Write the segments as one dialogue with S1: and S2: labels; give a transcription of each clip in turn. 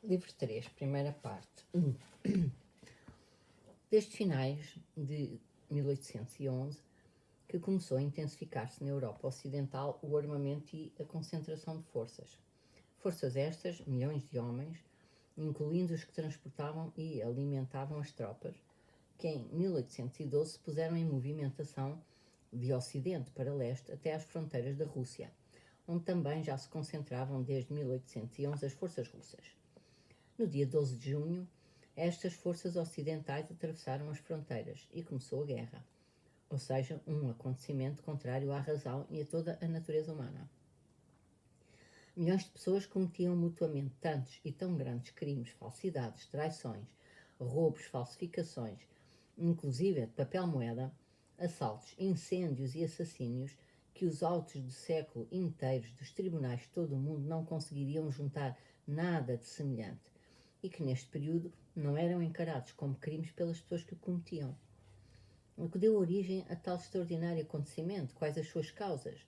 S1: Livro 3, primeira parte. Desde finais de 1811, que começou a intensificar-se na Europa Ocidental o armamento e a concentração de forças. Forças estas, milhões de homens, incluindo os que transportavam e alimentavam as tropas, que em 1812 se puseram em movimentação de Ocidente para Leste até às fronteiras da Rússia, onde também já se concentravam desde 1811 as forças russas. No dia 12 de junho, estas forças ocidentais atravessaram as fronteiras e começou a guerra, ou seja, um acontecimento contrário à razão e a toda a natureza humana. Milhões de pessoas cometiam mutuamente tantos e tão grandes crimes, falsidades, traições, roubos, falsificações, inclusive de papel-moeda, assaltos, incêndios e assassínios, que os autos de século inteiros dos tribunais de todo o mundo não conseguiriam juntar nada de semelhante, e que neste período não eram encarados como crimes pelas pessoas que o cometiam. O que deu origem a tal extraordinário acontecimento? Quais as suas causas?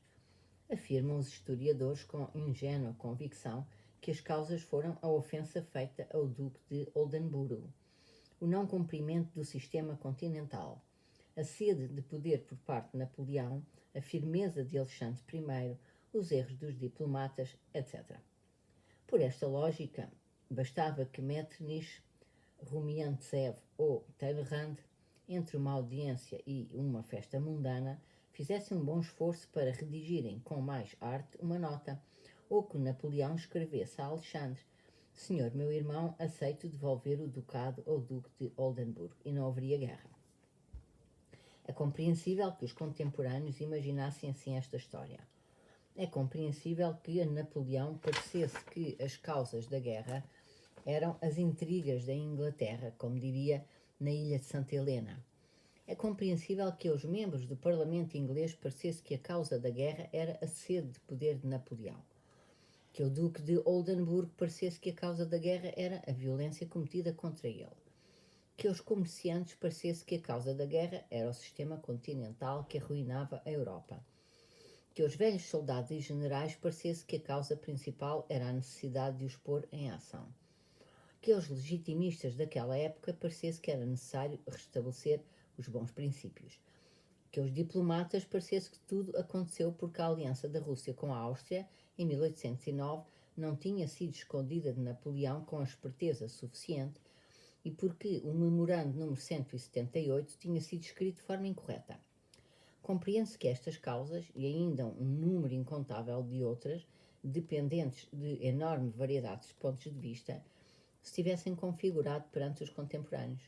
S1: Afirmam os historiadores com ingênua convicção que as causas foram a ofensa feita ao Duque de Oldenburgo, o não cumprimento do sistema continental, a sede de poder por parte de Napoleão, a firmeza de Alexandre I, os erros dos diplomatas, etc. Por esta lógica, bastava que Metternich, Rumiantsev ou Talleyrand, entre uma audiência e uma festa mundana, fizessem um bom esforço para redigirem com mais arte uma nota, ou que Napoleão escrevesse a Alexandre: Senhor, meu irmão, aceito devolver o ducado ao Duque de Oldenburgo, e não haveria guerra. É compreensível que os contemporâneos imaginassem assim esta história. É compreensível que a Napoleão parecesse que as causas da guerra eram as intrigas da Inglaterra, como diria na ilha de Santa Helena. É compreensível que aos membros do Parlamento inglês parecesse que a causa da guerra era a sede de poder de Napoleão. Que ao Duque de Oldenburgo parecesse que a causa da guerra era a violência cometida contra ele. Que aos comerciantes parecesse que a causa da guerra era o sistema continental que arruinava a Europa. Que aos velhos soldados e generais parecesse que a causa principal era a necessidade de os pôr em ação. Que aos legitimistas daquela época parecesse que era necessário restabelecer os bons princípios. Que aos diplomatas parecesse que tudo aconteceu porque a aliança da Rússia com a Áustria, em 1809, não tinha sido escondida de Napoleão com a esperteza suficiente e porque o memorando número 178 tinha sido escrito de forma incorreta. Compreende-se que estas causas, e ainda um número incontável de outras, dependentes de enorme variedade de pontos de vista, se tivessem configurado perante os contemporâneos.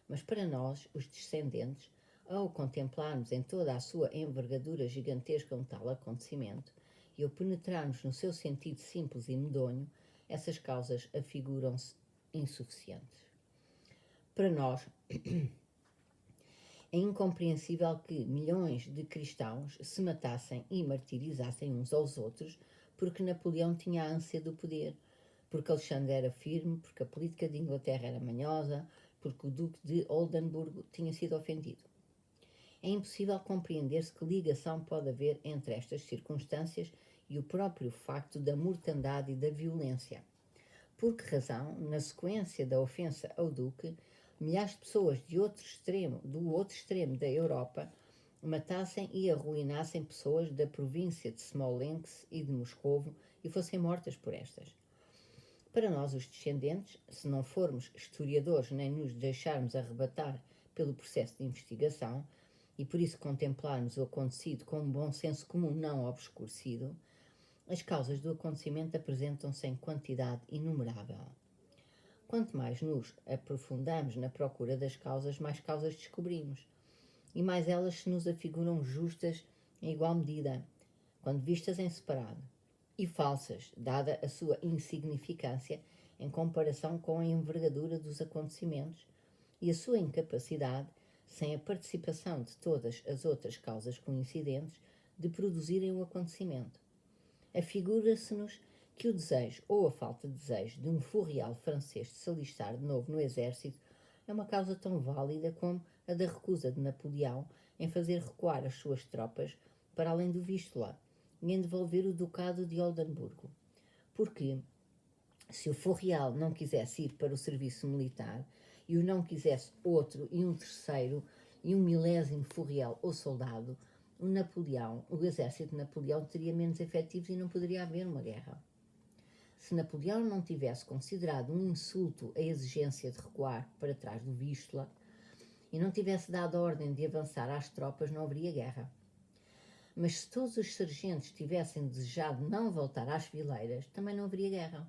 S1: Mas para nós, os descendentes, ao contemplarmos em toda a sua envergadura gigantesca um tal acontecimento, e ao penetrarmos no seu sentido simples e medonho, essas causas afiguram-se insuficientes. Para nós, é incompreensível que milhões de cristãos se matassem e martirizassem uns aos outros porque Napoleão tinha a ânsia do poder, porque Alexandre era firme, porque a política de Inglaterra era manhosa, porque o Duque de Oldenburgo tinha sido ofendido. É impossível compreender-se que ligação pode haver entre estas circunstâncias e o próprio facto da mortandade e da violência. Por que razão, na sequência da ofensa ao Duque, milhares de pessoas do outro extremo da Europa matassem e arruinassem pessoas da província de Smolensk e de Moscovo e fossem mortas por estas? Para nós, os descendentes, se não formos historiadores nem nos deixarmos arrebatar pelo processo de investigação e por isso contemplarmos o acontecido com um bom senso comum não obscurecido, as causas do acontecimento apresentam-se em quantidade inumerável. Quanto mais nos aprofundamos na procura das causas, mais causas descobrimos, e mais elas se nos afiguram justas em igual medida, quando vistas em separado, e falsas, dada a sua insignificância em comparação com a envergadura dos acontecimentos e a sua incapacidade, sem a participação de todas as outras causas coincidentes, de produzirem o acontecimento. Afigura-se-nos que o desejo ou a falta de desejo de um furriel francês de se alistar de novo no exército é uma causa tão válida como a da recusa de Napoleão em fazer recuar as suas tropas para além do Vístula e em devolver o ducado de Oldenburgo. Porque, Se o Furriel não quisesse ir para o serviço militar e o não quisesse outro e um terceiro e um milésimo Furriel ou soldado, o exército de Napoleão teria menos efetivos e não poderia haver uma guerra. Se Napoleão não tivesse considerado um insulto a exigência de recuar para trás do Vístula e não tivesse dado a ordem de avançar às tropas, não haveria guerra. Mas se todos os sargentos tivessem desejado não voltar às fileiras, também não haveria guerra.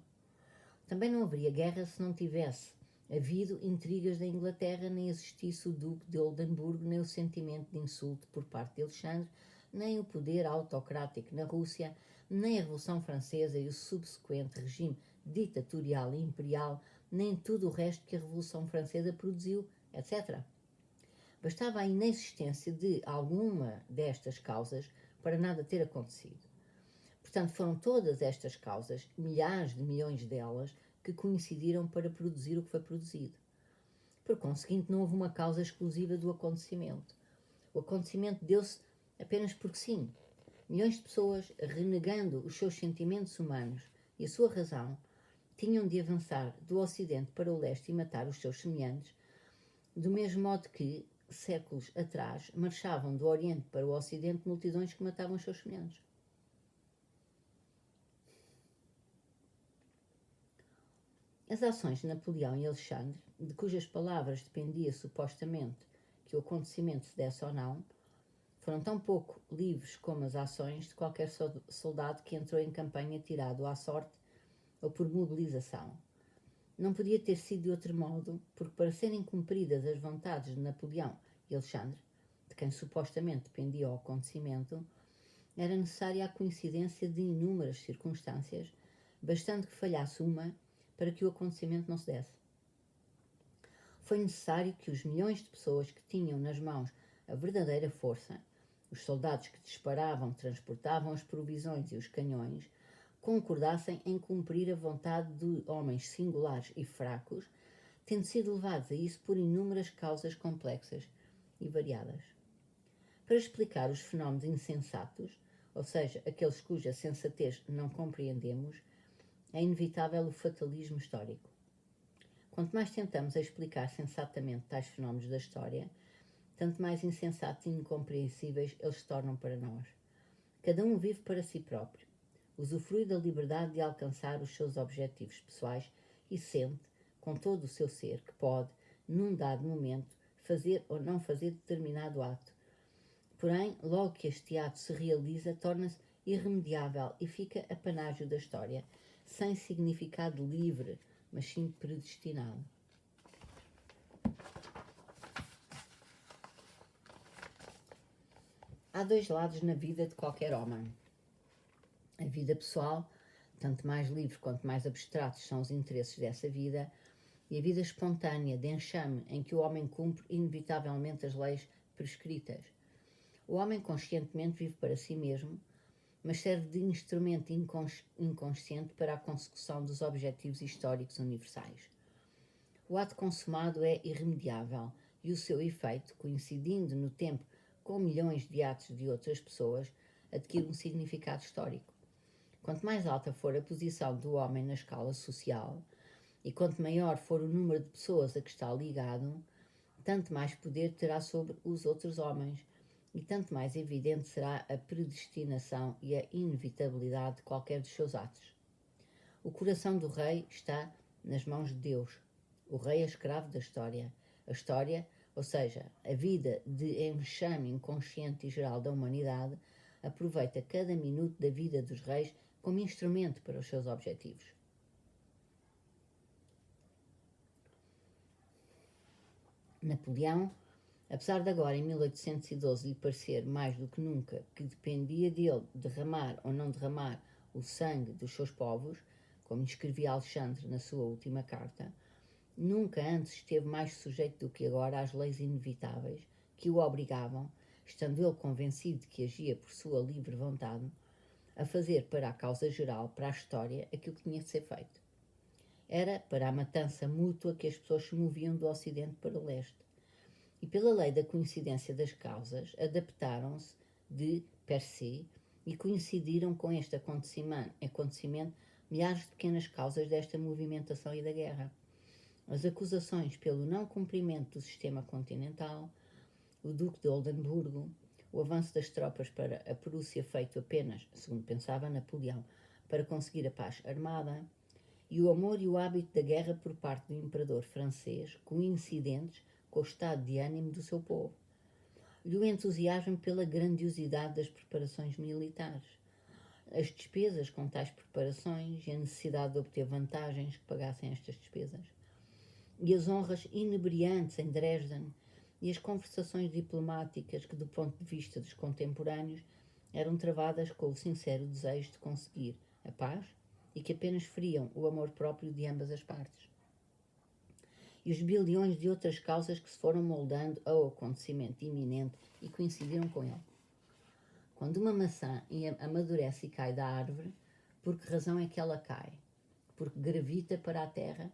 S1: Também não haveria guerra se não tivesse havido intrigas da Inglaterra, nem existisse o Duque de Oldenburgo, nem o sentimento de insulto por parte de Alexandre, nem o poder autocrático na Rússia, nem a Revolução Francesa e o subsequente regime ditatorial e imperial, nem tudo o resto que a Revolução Francesa produziu, etc. Bastava a inexistência de alguma destas causas para nada ter acontecido. Portanto, foram todas estas causas, milhares de milhões delas, que coincidiram para produzir o que foi produzido. Por conseguinte, não houve uma causa exclusiva do acontecimento. O acontecimento deu-se apenas porque sim. Milhões de pessoas, renegando os seus sentimentos humanos e a sua razão, tinham de avançar do Ocidente para o Leste e matar os seus semelhantes, do mesmo modo que, séculos atrás, marchavam do Oriente para o Ocidente multidões que matavam os seus semelhantes. As ações de Napoleão e Alexandre, de cujas palavras dependia supostamente que o acontecimento se desse ou não, foram tão pouco livres como as ações de qualquer soldado que entrou em campanha tirado à sorte ou por mobilização. Não podia ter sido de outro modo, porque para serem cumpridas as vontades de Napoleão e Alexandre, de quem supostamente dependia o acontecimento, era necessária a coincidência de inúmeras circunstâncias, bastando que falhasse uma para que o acontecimento não se desse. Foi necessário que os milhões de pessoas que tinham nas mãos a verdadeira força, os soldados que disparavam, transportavam as provisões e os canhões, concordassem em cumprir a vontade de homens singulares e fracos, tendo sido levados a isso por inúmeras causas complexas e variadas. Para explicar os fenómenos insensatos, ou seja, aqueles cuja sensatez não compreendemos, é inevitável o fatalismo histórico. Quanto mais tentamos explicar sensatamente tais fenómenos da história, tanto mais insensatos e incompreensíveis eles se tornam para nós. Cada um vive para si próprio, usufrui da liberdade de alcançar os seus objetivos pessoais e sente, com todo o seu ser, que pode, num dado momento, fazer ou não fazer determinado ato. Porém, logo que este ato se realiza, torna-se irremediável e fica apanágio da história, sem significado livre, mas sim predestinado. Há dois lados na vida de qualquer homem. A vida pessoal, tanto mais livre quanto mais abstratos são os interesses dessa vida, e a vida espontânea, de enxame, em que o homem cumpre inevitavelmente as leis prescritas. O homem conscientemente vive para si mesmo, mas serve de instrumento inconsciente para a consecução dos objetivos históricos universais. O ato consumado é irremediável e o seu efeito, coincidindo no tempo com milhões de atos de outras pessoas, adquire um significado histórico. Quanto mais alta for a posição do homem na escala social e quanto maior for o número de pessoas a que está ligado, tanto mais poder terá sobre os outros homens e tanto mais evidente será a predestinação e a inevitabilidade de qualquer dos seus atos. O coração do rei está nas mãos de Deus. O rei é escravo da história. A história, ou seja, a vida de enxame inconsciente e geral da humanidade, aproveita cada minuto da vida dos reis como instrumento para os seus objetivos. Napoleão, apesar de agora, em 1812, lhe parecer mais do que nunca que dependia dele derramar ou não derramar o sangue dos seus povos, como escrevia Alexandre na sua última carta, nunca antes esteve mais sujeito do que agora às leis inevitáveis que o obrigavam, estando ele convencido de que agia por sua livre vontade, a fazer para a causa geral, para a história, aquilo que tinha de ser feito. Era para a matança mútua que as pessoas se moviam do Ocidente para o Leste. E pela lei da coincidência das causas, adaptaram-se de per se e coincidiram com este acontecimento milhares de pequenas causas desta movimentação e da guerra. As acusações pelo não cumprimento do sistema continental, o Duque de Oldenburgo, o avanço das tropas para a Prússia feito apenas, segundo pensava Napoleão, para conseguir a paz armada, e o amor e o hábito da guerra por parte do imperador francês, coincidentes com o estado de ânimo do seu povo, e o entusiasmo pela grandiosidade das preparações militares, as despesas com tais preparações e a necessidade de obter vantagens que pagassem estas despesas, e as honras inebriantes em Dresden e as conversações diplomáticas que, do ponto de vista dos contemporâneos, eram travadas com o sincero desejo de conseguir a paz e que apenas feriam o amor próprio de ambas as partes. E os bilhões de outras causas que se foram moldando ao acontecimento iminente e coincidiram com ele. Quando uma maçã amadurece e cai da árvore, por que razão é que ela cai? Porque gravita para a terra?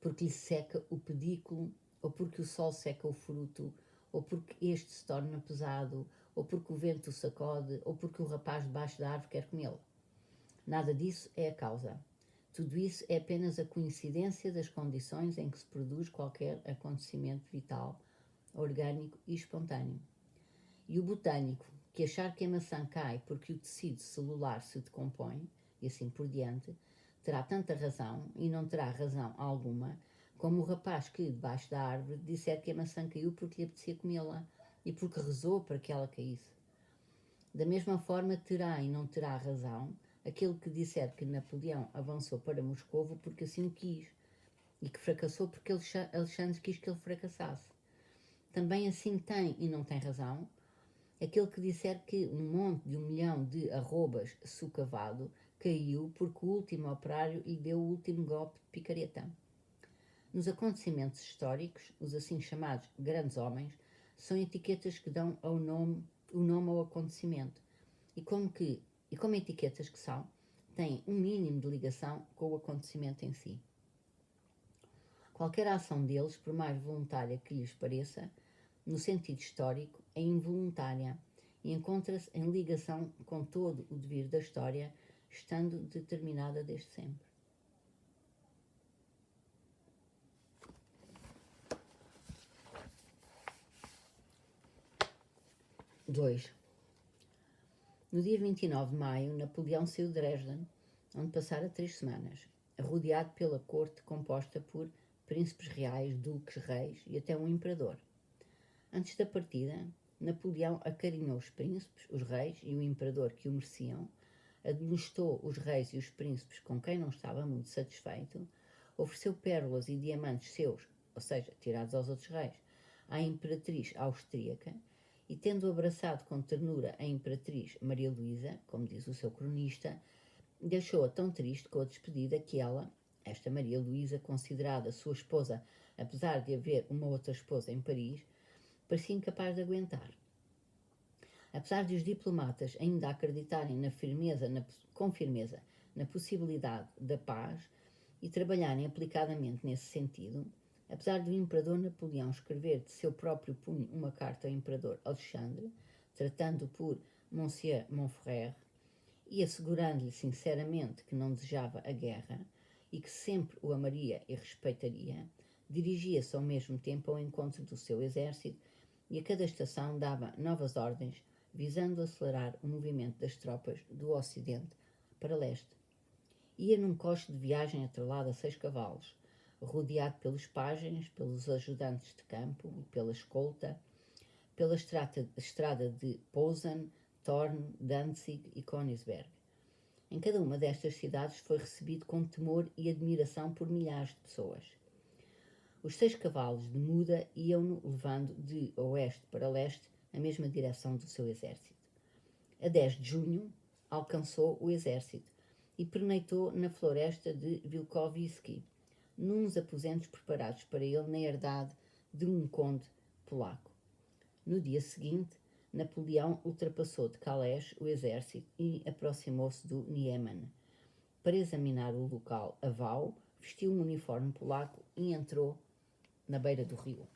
S1: Porque lhe seca o pedículo? Ou porque o sol seca o fruto? Ou porque este se torna pesado? Ou porque o vento o sacode? Ou porque o rapaz debaixo da árvore quer comê-lo? Nada disso é a causa. Tudo isso é apenas a coincidência das condições em que se produz qualquer acontecimento vital, orgânico e espontâneo. E o botânico, que achar que a maçã cai porque o tecido celular se decompõe, e assim por diante, terá tanta razão, e não terá razão alguma, como o rapaz que, debaixo da árvore, disser que a maçã caiu porque lhe apetecia comê-la, e porque rezou para que ela caísse. Da mesma forma terá e não terá razão aquele que disser que Napoleão avançou para Moscovo porque assim o quis, e que fracassou porque Alexandre quis que ele fracassasse. Também assim tem e não tem razão aquele que disser que um monte de 1 milhão de arrobas sucavado caiu porque o último operário lhe deu o último golpe de picareta. Nos acontecimentos históricos, os assim chamados grandes homens são etiquetas que dão o nome ao acontecimento e como etiquetas que são, têm um mínimo de ligação com o acontecimento em si. Qualquer ação deles, por mais voluntária que lhes pareça, no sentido histórico, é involuntária e encontra-se em ligação com todo o devir da história, estando determinada desde sempre. Dois. No dia 29 de maio, Napoleão saiu de Dresden, onde passara 3 semanas, rodeado pela corte composta por príncipes reais, duques, reis e até um imperador. Antes da partida, Napoleão acarinhou os príncipes, os reis e o imperador que o mereciam, admoestou os reis e os príncipes com quem não estava muito satisfeito, ofereceu pérolas e diamantes seus, ou seja, tirados aos outros reis, à imperatriz austríaca, e tendo abraçado com ternura a imperatriz Maria Luísa, como diz o seu cronista, deixou-a tão triste com a despedida que ela, esta Maria Luísa, considerada sua esposa, apesar de haver uma outra esposa em Paris, parecia incapaz de aguentar. Apesar de os diplomatas ainda acreditarem com firmeza na possibilidade da paz e trabalharem aplicadamente nesse sentido, apesar do imperador Napoleão escrever de seu próprio punho uma carta ao imperador Alexandre, tratando-o por Monsieur mon frère, e assegurando-lhe sinceramente que não desejava a guerra e que sempre o amaria e respeitaria, dirigia-se ao mesmo tempo ao encontro do seu exército e a cada estação dava novas ordens visando acelerar o movimento das tropas do Ocidente para leste. Ia num coche de viagem atrelado a 6 cavalos, rodeado pelos pajens, pelos ajudantes de campo e pela escolta, pela estrada de Posen, Thorn, Danzig e Königsberg. Em cada uma destas cidades foi recebido com temor e admiração por milhares de pessoas. Os 6 cavalos de muda iam-no levando de oeste para leste a mesma direção do seu exército. A 10 de junho alcançou o exército e perneitou na floresta de Wilkowiecki, nuns aposentos preparados para ele na herdade de um conde polaco. No dia seguinte, Napoleão ultrapassou de Calais o exército e aproximou-se do Niemen. Para examinar o local a Wau, vestiu um uniforme polaco e entrou na beira do rio.